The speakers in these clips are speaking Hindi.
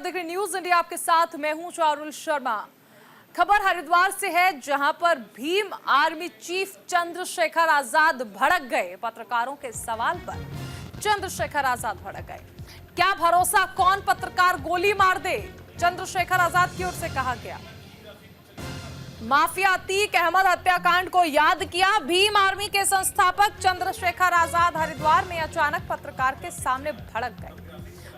देख रहे न्यूज इंडिया, आपके साथ मैं हूं चारुल शर्मा। खबर हरिद्वार से है, जहां पर भीम आर्मी चीफ चंद्रशेखर आजाद भड़क गए। पत्रकारों के सवाल पर चंद्रशेखर आजाद भड़क गए। क्या भरोसा कौन पत्रकार गोली मार दे, चंद्रशेखर आजाद की ओर से कहा गया। माफिया अतीक अहमद हत्याकांड को याद किया। भीम आर्मी के संस्थापक चंद्रशेखर आजाद हरिद्वार में अचानक पत्रकार के सामने भड़क गए।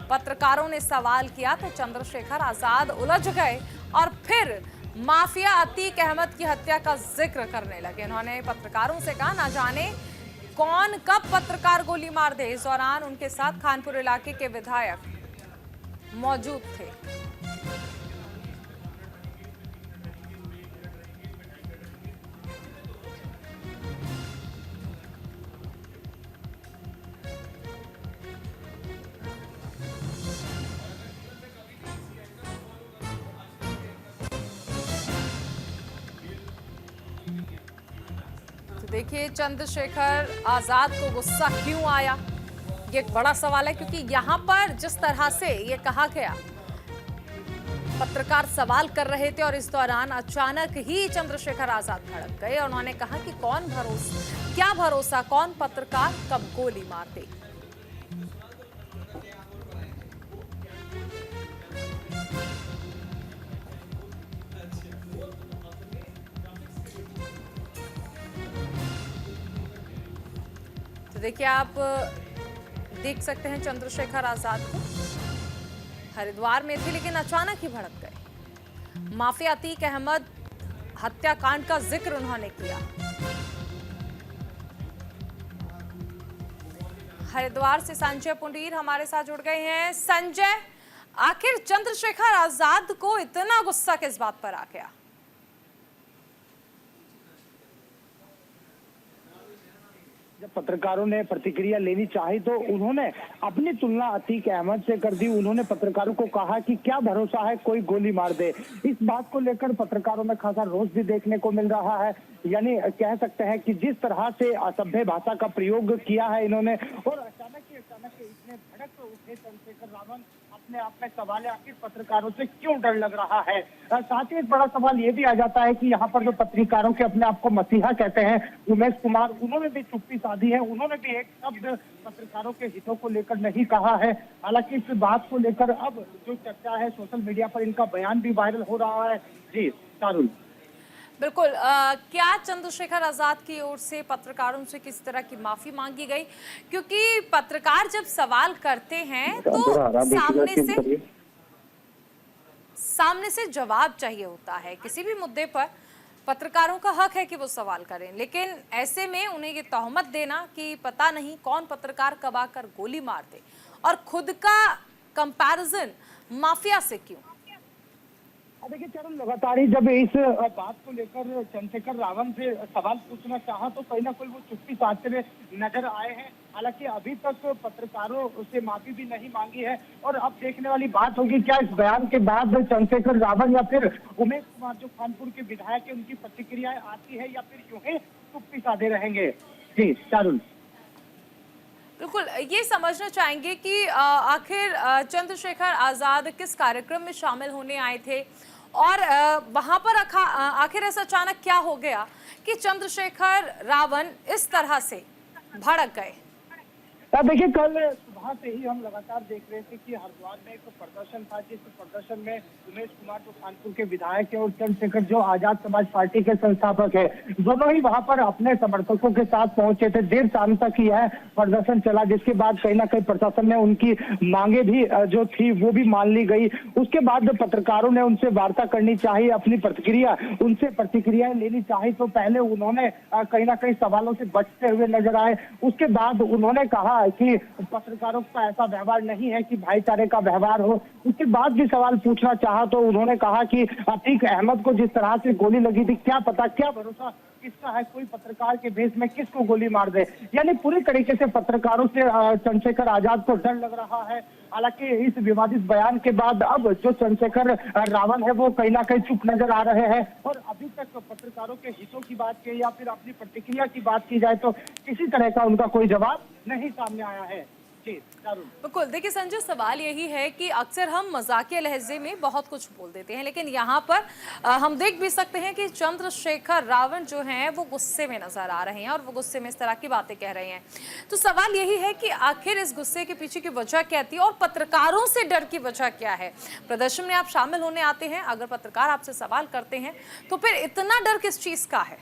पत्रकारों ने सवाल किया तो चंद्रशेखर आजाद उलझ गए और फिर माफिया अतीक अहमद की हत्या का जिक्र करने लगे। उन्होंने पत्रकारों से कहा, ना जाने कौन कब पत्रकार गोली मार दे। इस दौरान उनके साथ खानपुर इलाके के विधायक मौजूद थे। देखिए चंद्रशेखर आजाद को गुस्सा क्यों आया, ये एक बड़ा सवाल है, क्योंकि यहां पर जिस तरह से ये कहा गया, पत्रकार सवाल कर रहे थे और इस दौरान अचानक ही चंद्रशेखर आजाद भड़क गए और उन्होंने कहा कि क्या भरोसा कौन पत्रकार कब गोली मार दे। तो देखिए, आप देख सकते हैं चंद्रशेखर आजाद को हरिद्वार में थे, लेकिन अचानक ही भड़क गए। माफिया अतीक अहमद हत्याकांड का जिक्र उन्होंने किया। हरिद्वार से संजय पुंडीर हमारे साथ जुड़ गए हैं। संजय, आखिर चंद्रशेखर आजाद को इतना गुस्सा किस बात पर आ गया? जब पत्रकारों ने प्रतिक्रिया लेनी चाही तो उन्होंने अपनी तुलना अतीक अहमद से कर दी। उन्होंने पत्रकारों को कहा कि क्या भरोसा है कोई गोली मार दे। इस बात को लेकर पत्रकारों में खासा रोष भी देखने को मिल रहा है। यानी कह सकते हैं कि जिस तरह से असभ्य भाषा का प्रयोग किया है इन्होंने, और अचानक इतने भड़क उठे चंद्रशेखर रावण, अपने आप में सवाल है आखिर पत्रकारों से क्यों डर लग रहा है। साथ ही एक बड़ा सवाल ये भी आ जाता है कि यहाँ पर जो पत्रकारों के अपने आप को मसीहा कहते हैं उमेश कुमार, उन्होंने भी चुप्पी साधी है। उन्होंने भी एक शब्द पत्रकारों के हितों को लेकर नहीं कहा है। हालांकि इस बात को लेकर अब जो चर्चा है, सोशल मीडिया पर इनका बयान भी वायरल हो रहा है। जी शारुल, बिल्कुल। क्या चंद्रशेखर आजाद की ओर से पत्रकारों से किस तरह की माफी मांगी गई? क्योंकि पत्रकार जब सवाल करते हैं तो सामने से जवाब चाहिए होता है। किसी भी मुद्दे पर पत्रकारों का हक है कि वो सवाल करें, लेकिन ऐसे में उन्हें ये तोहमत देना कि पता नहीं कौन पत्रकार कब आकर गोली मार दे, और खुद का कंपैरिजन माफिया से क्यों? देखिए चरण, लगातार ही जब इस बात को लेकर चंद्रशेखर रावण से सवाल पूछना चाहा तो कहीं ना कोई वो चुप्पी साधते हुए नजर आए हैं। हालांकि अभी तक पत्रकारों से माफी भी नहीं मांगी है और अब देखने वाली बात होगी क्या इस बयान के बाद चंद्रशेखर रावण या फिर उमेश कुमार जो खानपुर के विधायक है उनकी प्रतिक्रियाएं आती है या फिर यूं ही चुप्पी साधे रहेंगे। जी चारुल, बिल्कुल ये समझना चाहेंगे कि आखिर चंद्रशेखर आजाद किस कार्यक्रम में शामिल होने आए थे और वहां पर आखिर ऐसा अचानक क्या हो गया कि चंद्रशेखर रावण इस तरह से भड़क गए। देखिए कल सुबह से ही हम लगातार देख रहे थे कि हरिद्वार में एक प्रदर्शन था, जिस प्रदर्शन में उमेश कुमार जो कानपुर के विधायक है और चंद्रशेखर जो आजाद समाज पार्टी के संस्थापक है, दोनों ही वहां पर अपने समर्थकों के साथ पहुंचे थे। देर शाम तक यह प्रदर्शन चला, जिसके बाद कहीं ना कहीं प्रशासन ने उनकी मांगे भी जो थी वो भी मान ली गई। उसके बाद पत्रकारों ने उनसे वार्ता करनी चाहिए, अपनी उनसे प्रतिक्रियाएं लेनी चाहिए, तो पहले उन्होंने कहीं ना कहीं सवालों से बचते हुए नजर आए। उसके बाद उन्होंने कहा कि पत्रकारों का ऐसा व्यवहार नहीं है कि भाईचारे का व्यवहार हो। उसके बाद भी सवाल पूछना चाहा तो उन्होंने कहा कि अतीक अहमद को जिस तरह से गोली लगी थी, क्या पता क्या भरोसा किसका है, कोई पत्रकार के भेष में किसको गोली मार दे। यानी पूरी तरीके से पत्रकारों से चंद्रशेखर आजाद को डर लग रहा है। हालांकि इस विवादित बयान के बाद अब जो चंद्रशेखर रावण है वो कहीं ना कहीं चुप नजर आ रहे हैं और अभी तक पत्रकारों के हितों की बात की या फिर अपनी प्रतिक्रिया की बात की जाए तो किसी तरह का उनका कोई जवाब नहीं सामने आया है। जी दारुण। बिल्कुल, देखिए संजय, सवाल यही है कि अक्सर हम मजाकिया लहजे में बहुत कुछ बोल देते हैं, लेकिन यहाँ पर हम देख भी सकते हैं कि चंद्रशेखर रावण जो हैं वो गुस्से में नजर आ रहे हैं और वो गुस्से में इस तरह की बातें कह रहे हैं। तो सवाल यही है कि आखिर इस गुस्से के पीछे की वजह क्या थी और पत्रकारों से डर की वजह क्या है। प्रदर्शन में आप शामिल होने आते हैं, अगर पत्रकार आपसे सवाल करते हैं तो फिर इतना डर किस चीज का है?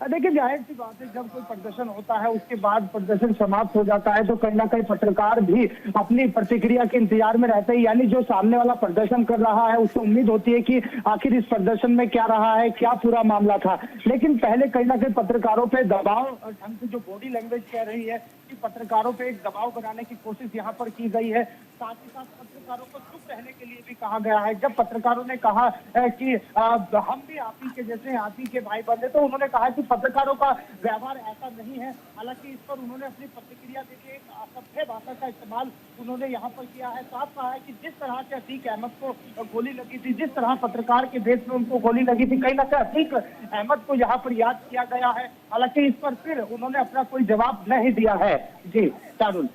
देखिए जाहिर सी बात है, जब कोई प्रदर्शन होता है उसके बाद प्रदर्शन समाप्त हो जाता है तो कहीं ना कहीं पत्रकार भी अपनी प्रतिक्रिया के इंतजार में रहते हैं। यानी जो सामने वाला प्रदर्शन कर रहा है उससे उम्मीद होती है कि आखिर इस प्रदर्शन में क्या रहा है, क्या पूरा मामला था। लेकिन पहले कहीं ना कहीं पत्रकारों पे दबाव और ढंग से जो बॉडी लैंग्वेज कह रही है कि पत्रकारों पे एक दबाव बनाने की कोशिश यहाँ पर की गई है। साथ ही साथ पत्रकारों को चुप रहने के लिए भी कहा गया है। जब पत्रकारों ने कहा कि हम भी आप ही के जैसे हैं, आप ही के भाई बंधे, तो उन्होंने कहा कि पत्रकारों का व्यवहार ऐसा नहीं है। हालांकि इस पर उन्होंने अपनी प्रतिक्रिया देके एक असभ्य भाषा का इस्तेमाल उन्होंने यहाँ पर किया है। साफ कहा है कि जिस तरह से अतीक अहमद को गोली लगी थी, जिस तरह पत्रकार के भेष में उनको गोली लगी थी, कहीं ना कहीं अतीक अहमद को यहाँ पर याद किया गया है। हालांकि इस पर फिर उन्होंने अपना कोई जवाब नहीं दिया है। जी तारुल।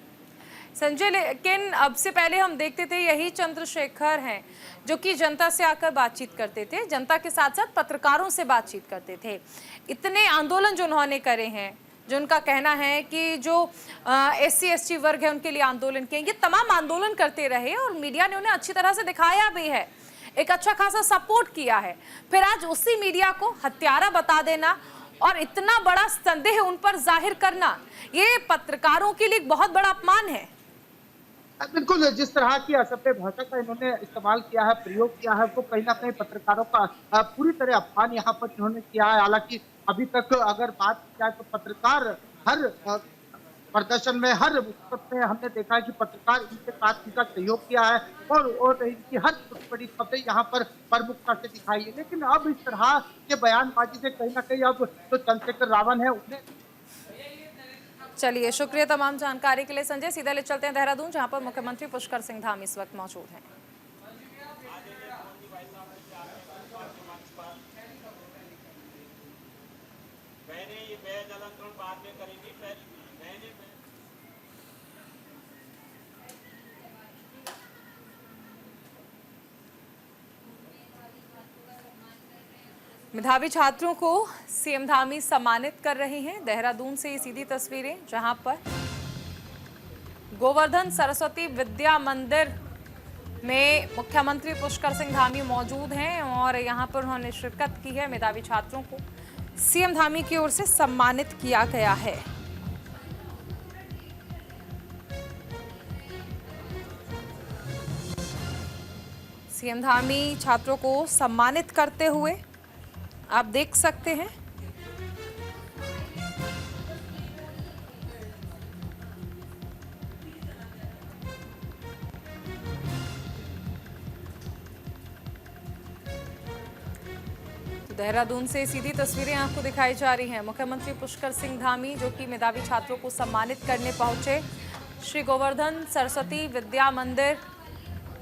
संजय, लेकिन अब से पहले हम देखते थे यही चंद्रशेखर हैं जो कि जनता से आकर बातचीत करते थे, जनता के साथ साथ पत्रकारों से बातचीत करते थे। इतने आंदोलन जो उन्होंने करे हैं, जो उनका कहना है कि जो SC ST वर्ग है उनके लिए आंदोलन किए, ये तमाम आंदोलन करते रहे और मीडिया ने उन्हें अच्छी तरह से दिखाया भी है, एक अच्छा खासा सपोर्ट किया है। फिर आज उसी मीडिया को हत्यारा बता देना और इतना बड़ा संदेह उन पर जाहिर करना, ये पत्रकारों के लिए एक बहुत बड़ा अपमान है। बिल्कुल, जिस तरह की असभ्य भाषा का इन्होंने इस्तेमाल किया है, प्रयोग किया है, वो कहीं ना कहीं पत्रकारों का पूरी तरह अपमान यहाँ पर इन्होंने किया है। हालांकि अभी तक अगर बात की जाए तो पत्रकार हर प्रदर्शन में, हर उत्सव में हमने देखा है कि पत्रकार इनके साथ इनका सहयोग किया है और इनकी हर बड़ी खबरें यहाँ पर प्रमुखता से दिखाई है। लेकिन अब इस तरह के बयानबाजी से कहीं ना कहीं अब जो चंद्रशेखर रावण है उन्हें। चलिए, शुक्रिया तमाम जानकारी के लिए संजय। सीधा ले चलते हैं देहरादून, जहां पर मुख्यमंत्री पुष्कर सिंह धामी इस वक्त मौजूद हैं। मेधावी छात्रों को सीएम धामी सम्मानित कर रहे हैं। देहरादून से ये सीधी तस्वीरें, जहां पर गोवर्धन सरस्वती विद्या मंदिर में मुख्यमंत्री पुष्कर सिंह धामी मौजूद हैं और यहां पर उन्होंने शिरकत की है। मेधावी छात्रों को सीएम धामी की ओर से सम्मानित किया गया है। सीएम धामी छात्रों को सम्मानित करते हुए आप देख सकते हैं। देहरादून से सीधी तस्वीरें आपको दिखाई जा रही हैं। मुख्यमंत्री पुष्कर सिंह धामी जो कि मेधावी छात्रों को सम्मानित करने पहुंचे। श्री गोवर्धन सरस्वती विद्या मंदिर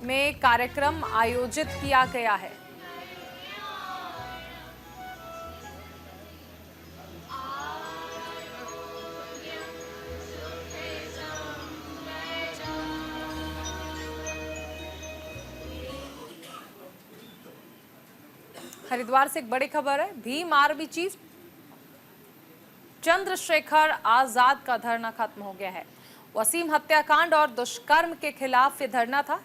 में कार्यक्रम आयोजित किया गया है। हरिद्वार से एक बड़ी खबर है। भीम आर्मी चीफ चंद्रशेखर आजाद का धरना खत्म हो गया है। वसीम हत्याकांड और दुष्कर्म के खिलाफ ये धरना था।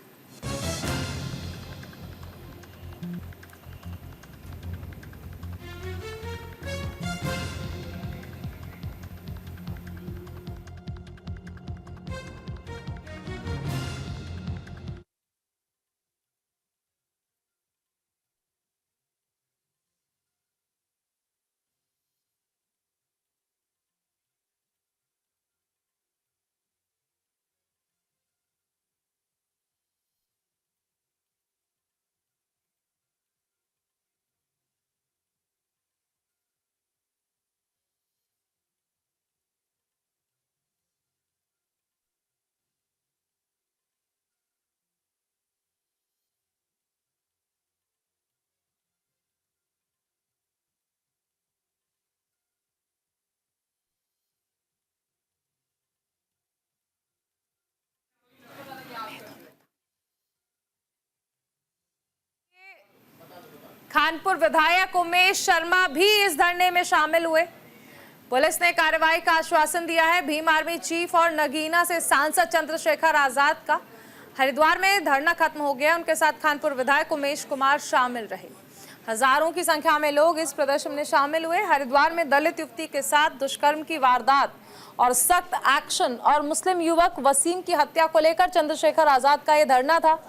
खानपुर विधायक उमेश शर्मा भी इस धरने में शामिल हुए। पुलिस ने कार्रवाई का आश्वासन दिया है। भीम आर्मी चीफ और नगीना से सांसद चंद्रशेखर आजाद का हरिद्वार में धरना खत्म हो गया। उनके साथ खानपुर विधायक उमेश कुमार शामिल रहे। हजारों की संख्या में लोग इस प्रदर्शन में शामिल हुए। हरिद्वार में दलित युवती के साथ दुष्कर्म की वारदात और सख्त एक्शन और मुस्लिम युवक वसीम की हत्या को लेकर चंद्रशेखर आजाद का यह धरना था।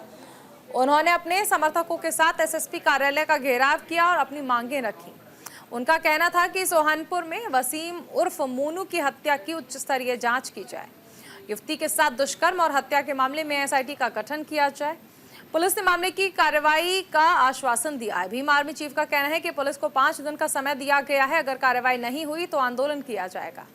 उन्होंने अपने समर्थकों के साथ एसएसपी कार्यालय का घेराव किया और अपनी मांगें रखी। उनका कहना था कि सोहानपुर में वसीम उर्फ मोनू की हत्या की उच्च स्तरीय जांच की जाए। युवती के साथ दुष्कर्म और हत्या के मामले में एसआईटी का गठन किया जाए। पुलिस ने मामले की कार्रवाई का आश्वासन दिया है। भीम आर्मी चीफ का कहना है कि पुलिस को 5 दिन का समय दिया गया है। अगर कार्रवाई नहीं हुई तो आंदोलन किया जाएगा।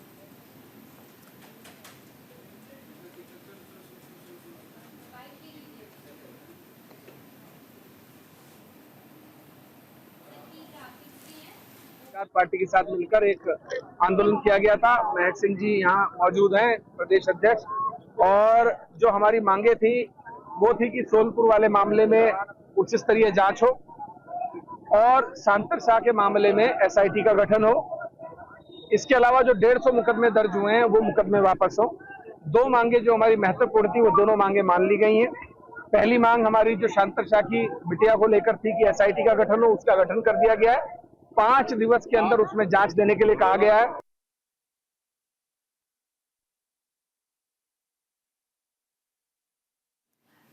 पार्टी के साथ मिलकर एक आंदोलन किया गया था। महक सिंह जी यहाँ मौजूद हैं, प्रदेश अध्यक्ष। और जो हमारी मांगे थी वो थी कि सोनपुर वाले मामले में उच्च स्तरीय जांच हो और सांतर शाह के मामले में एसआईटी का गठन हो। इसके अलावा जो 150 मुकदमे दर्ज हुए हैं वो मुकदमे वापस हो। 2 मांगे जो हमारी महत्वपूर्ण थी वो दोनों मांगे मान ली गई हैं। पहली मांग हमारी जो सांतर शाह की बिटिया को लेकर थी कि एसआईटी का गठन हो, उसका गठन कर दिया गया है। 5 दिवस के अंदर उसमें जांच देने के लिए कहा गया है।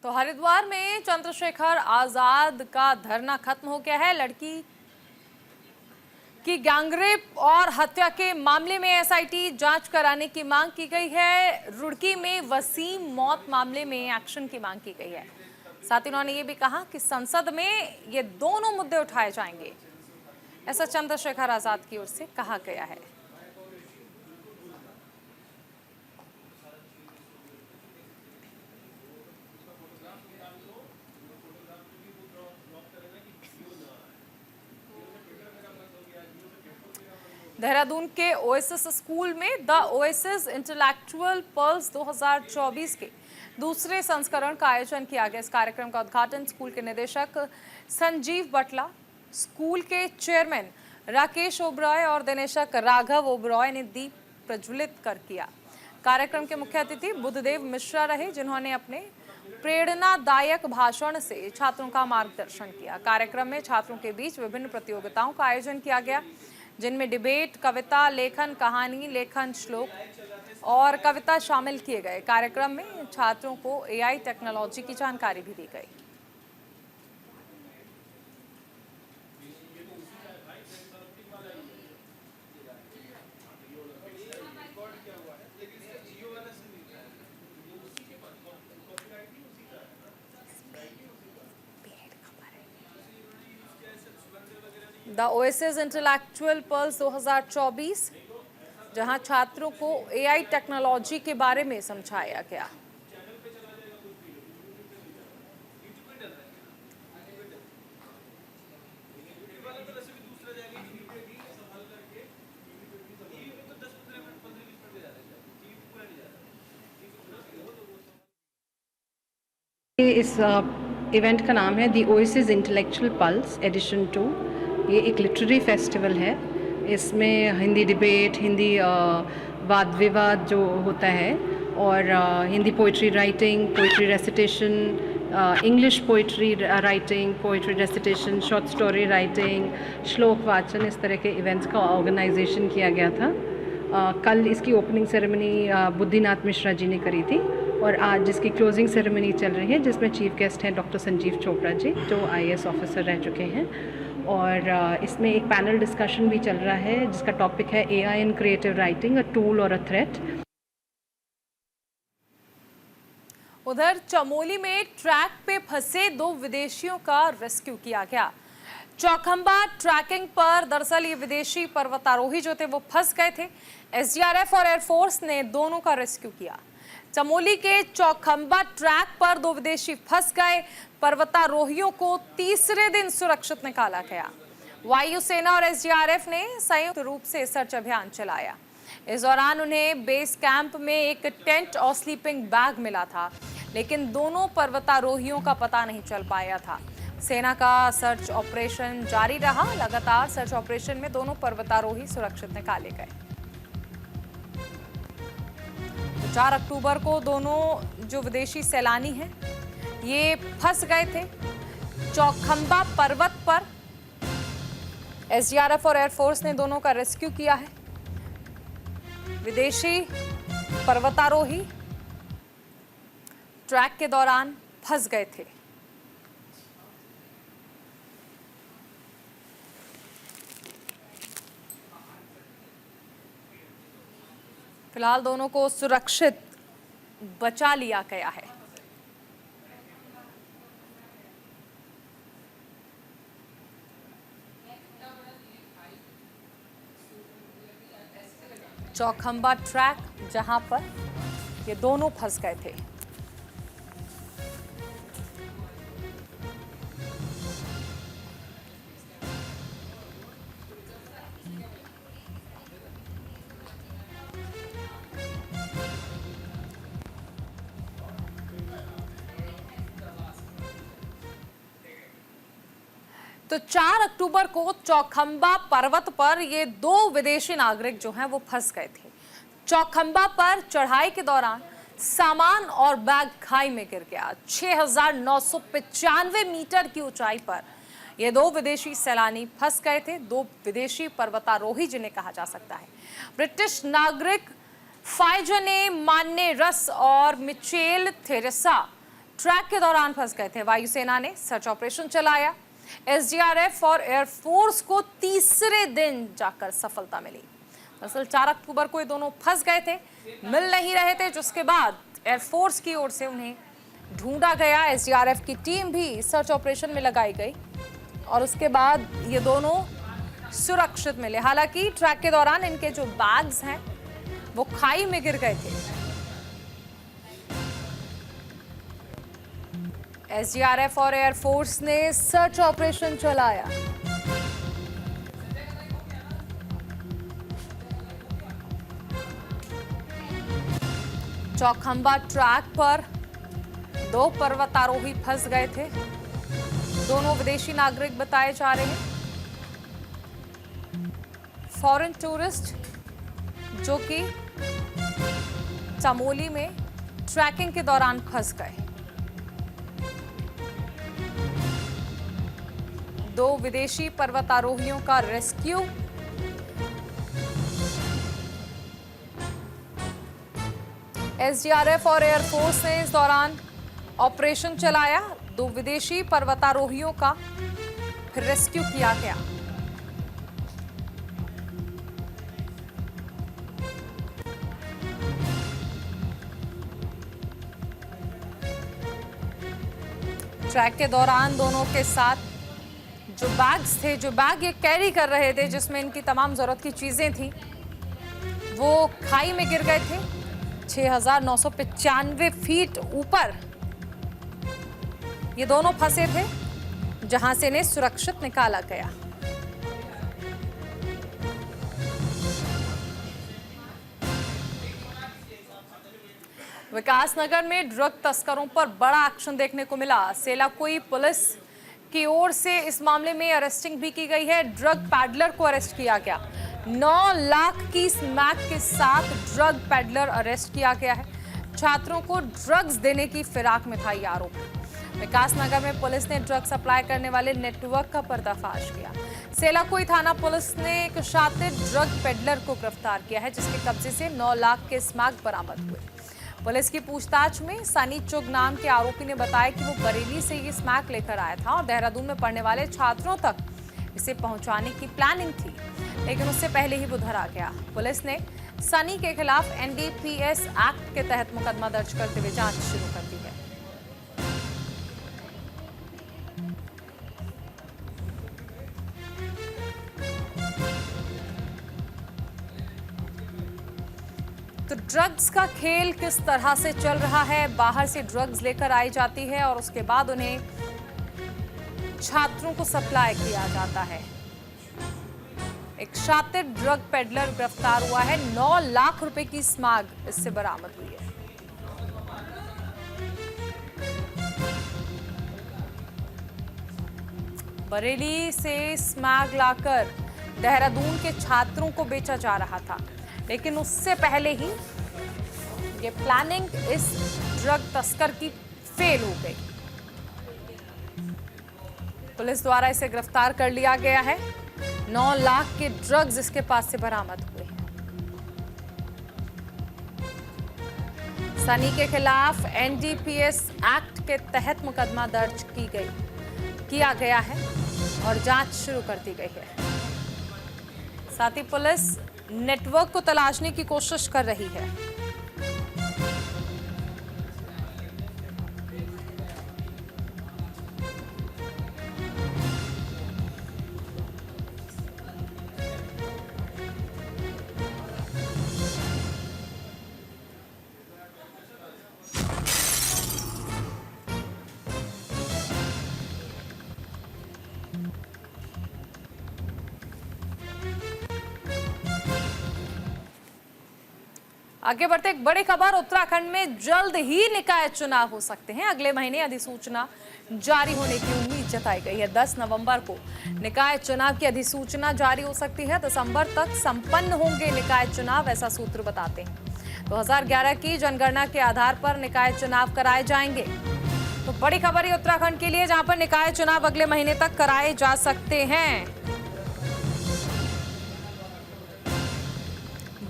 तो हरिद्वार में चंद्रशेखर आजाद का धरना खत्म हो गया है। लड़की की गैंगरेप और हत्या के मामले में एसआईटी जांच कराने की मांग की गई है। रुड़की में वसीम मौत मामले में एक्शन की मांग की गई है। साथ ही उन्होंने ये भी कहा कि संसद में ये दोनों मुद्दे उठाए जाएंगे, ऐसा चंद्रशेखर आजाद की ओर से कहा गया है। देहरादून के ओएसिस स्कूल में द ओएसिस इंटेलेक्चुअल पल्स 2024 के दूसरे संस्करण का आयोजन किया गया। इस कार्यक्रम का उद्घाटन स्कूल के निदेशक संजीव बटला, स्कूल के चेयरमैन राकेश ओबरॉय और दिनेशक राघव ओबरॉय ने दीप प्रज्वलित कर किया। कार्यक्रम के मुख्य अतिथि बुद्धदेव मिश्रा रहे, जिन्होंने अपने प्रेरणादायक भाषण से छात्रों का मार्गदर्शन किया। कार्यक्रम में छात्रों के बीच विभिन्न प्रतियोगिताओं का आयोजन किया गया, जिनमें डिबेट, कविता लेखन, कहानी लेखन, श्लोक और कविता शामिल किए गए। कार्यक्रम में छात्रों को एआई टेक्नोलॉजी की जानकारी भी दी गई। द ओएसिस इंटेलेक्चुअल पल्स 2024, जहां छात्रों को एआई टेक्नोलॉजी के बारे में समझाया गया। इस इवेंट का नाम है दी ओएसिस इंटेलेक्चुअल पल्स एडिशन 2। ये एक लिटरेरी फेस्टिवल है। इसमें हिंदी डिबेट, हिंदी वाद विवाद जो होता है, और Hindi poetry writing, poetry recitation, English poetry writing, poetry recitation, short story writing, श्लोक वाचन, इस तरह के इवेंट्स का ऑर्गेनाइजेशन किया गया था। कल इसकी ओपनिंग सेरेमनी बुद्धिनाथ मिश्रा जी ने करी थी और आज जिसकी क्लोजिंग सेरेमनी चल रही है, जिसमें चीफ गेस्ट हैं डॉक्टर संजीव चोपड़ा जी, जो आईएएस ऑफिसर रह चुके हैं। और इसमें एक पैनल डिस्कशन भी चल रहा है जिसका टॉपिक है AI in creative writing, a tool और अ थ्रेट। उधर चमोली में ट्रैक पे फंसे 2 विदेशियों का रेस्क्यू किया गया। चौखंबा ट्रैकिंग पर दरअसल ये विदेशी पर्वतारोही जो थे वो फंस गए थे। एसडीआरएफ और एयरफोर्स ने दोनों का रेस्क्यू किया। चमोली के चौखंबा ट्रैक पर 2 विदेशी फंस गए। पर्वतारोहियों को तीसरे दिन सुरक्षित निकाला गया। वायुसेना और एसडीआरएफ ने संयुक्त रूप से सर्च अभियान चलाया। इस दौरान उन्हें बेस कैंप में एक टेंट और स्लीपिंग बैग मिला था, लेकिन दोनों पर्वतारोहियों का पता नहीं चल पाया था। सेना का सर्च ऑपरेशन जारी रहा। लगातार सर्च ऑपरेशन में दोनों पर्वतारोही सुरक्षित निकाले गए। तो 4 अक्टूबर को दोनों जो विदेशी सैलानी हैं ये फंस गए थे चौखंबा पर्वत पर। एसडीआरएफ और एयरफोर्स ने दोनों का रेस्क्यू किया है। विदेशी पर्वतारोही ट्रैक के दौरान फंस गए थे। फिलहाल दोनों को सुरक्षित बचा लिया गया है। चौखंबा ट्रैक जहां पर ये दोनों फंस गए थे। तो 4 अक्टूबर को चौखंबा पर्वत पर ये 2 विदेशी नागरिक जो हैं वो फंस गए थे। चौखंबा पर चढ़ाई के दौरान सामान और बैग खाई में गिर गया। 6,995 मीटर की ऊंचाई पर ये 2 विदेशी सैलानी फंस गए थे। 2 विदेशी पर्वतारोही जिन्हें कहा जा सकता है। ब्रिटिश नागरिक फाइजने मान्ने रस और मिचेल थेरेसा ट्रैक के दौरान फंस गए थे। वायुसेना ने सर्च ऑपरेशन चलाया। एसडीआरएफ और एयरफोर्स को तीसरे दिन जाकर सफलता मिली। दरअसल 4 अक्टूबर को ये दोनों फंस गए थे, मिल नहीं रहे थे, जिसके बाद एयरफोर्स की ओर से उन्हें ढूंढा गया। एसडीआरएफ की टीम भी सर्च ऑपरेशन में लगाई गई और उसके बाद ये दोनों सुरक्षित मिले। हालांकि ट्रैक के दौरान इनके जो बैग्स हैं वो खाई में गिर गए थे। एसडीआरएफ और एयरफोर्स ने सर्च ऑपरेशन चलाया। चौखंबा ट्रैक पर 2 पर्वतारोही फंस गए थे। दोनों विदेशी नागरिक बताए जा रहे हैं। फॉरेन टूरिस्ट जो कि चमोली में ट्रैकिंग के दौरान फंस गए। 2 विदेशी पर्वतारोहियों का रेस्क्यू। एसडीआरएफ और एयरफोर्स ने इस दौरान ऑपरेशन चलाया। 2 विदेशी पर्वतारोहियों का फिर रेस्क्यू किया गया। ट्रैक के दौरान दोनों के साथ जो बैग्स थे, जो बैग ये कैरी कर रहे थे जिसमें इनकी तमाम जरूरत की चीजें थी, वो खाई में गिर गए थे। 6,995 फीट ऊपर ये दोनों फंसे थे, जहां से इन्हें सुरक्षित निकाला गया। विकासनगर में ड्रग तस्करों पर बड़ा एक्शन देखने को मिला। सेलाकुई पुलिस की ओर से इस मामले में अरेस्टिंग भी की गई है। ड्रग पैडलर को अरेस्ट किया गया। 9 लाख की स्मैक के साथ ड्रग पैडलर अरेस्ट किया गया है। छात्रों को ड्रग्स देने की फिराक में था ये आरोप। विकासनगर में पुलिस ने ड्रग सप्लाई करने वाले नेटवर्क का पर्दाफाश किया। सेलाकुई थाना पुलिस ने एक शातिर ड्रग पेडलर को गिरफ्तार किया है, जिसके कब्जे से 9 लाख के स्मैक बरामद हुए। पुलिस की पूछताछ में सनी चुग नाम के आरोपी ने बताया कि वो बरेली से ये स्मैक लेकर आया था और देहरादून में पढ़ने वाले छात्रों तक इसे पहुंचाने की प्लानिंग थी, लेकिन उससे पहले ही वो धरा गया। पुलिस ने सनी के खिलाफ एनडीपीएस एक्ट के तहत मुकदमा दर्ज करते हुए जांच शुरू कर दी है। तो ड्रग्स का खेल किस तरह से चल रहा है? बाहर से ड्रग्स लेकर आई जाती है और उसके बाद उन्हें छात्रों को सप्लाई किया जाता है। एक शातिर ड्रग पेडलर गिरफ्तार हुआ है। 9 लाख रुपए की स्मैक इससे बरामद हुई है। बरेली से स्मैग लाकर देहरादून के छात्रों को बेचा जा रहा था, लेकिन उससे पहले ही ये प्लानिंग इस ड्रग तस्कर की फेल हो गई। पुलिस द्वारा इसे गिरफ्तार कर लिया गया है। 9 लाख के ड्रग्स इसके पास से बरामद हुए हैं। सनी के खिलाफ एनडीपीएस एक्ट के तहत मुकदमा दर्ज किया गया है और जांच शुरू कर दी गई है। साथ ही पुलिस नेटवर्क को तलाशने की कोशिश कर रही है। आगे बढ़ते एक बड़ी खबर, उत्तराखंड में जल्द ही निकाय चुनाव हो सकते हैं। अगले महीने अधिसूचना जारी होने की उम्मीद जताई गई है। 10 नवंबर को निकाय चुनाव की अधिसूचना जारी हो सकती है। दिसंबर तक संपन्न होंगे निकाय चुनाव, ऐसा सूत्र बताते हैं। 2011 की जनगणना के आधार पर निकाय चुनाव कराए जाएंगे। तो बड़ी खबर है उत्तराखंड के लिए, जहां पर निकाय चुनाव अगले महीने तक कराए जा सकते हैं।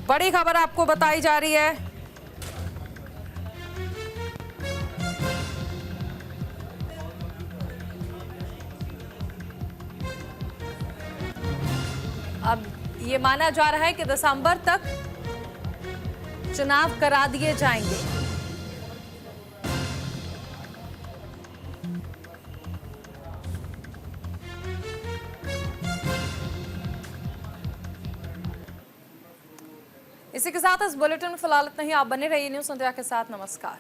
बड़ी खबर आपको बताई जा रही है। अब ये माना जा रहा है कि दिसंबर तक चुनाव करा दिए जाएंगे। इसी के साथ इस बुलेटिन में फिलहाल इतना ही। आप बने रहिए न्यूज़ संध्या के साथ। नमस्कार।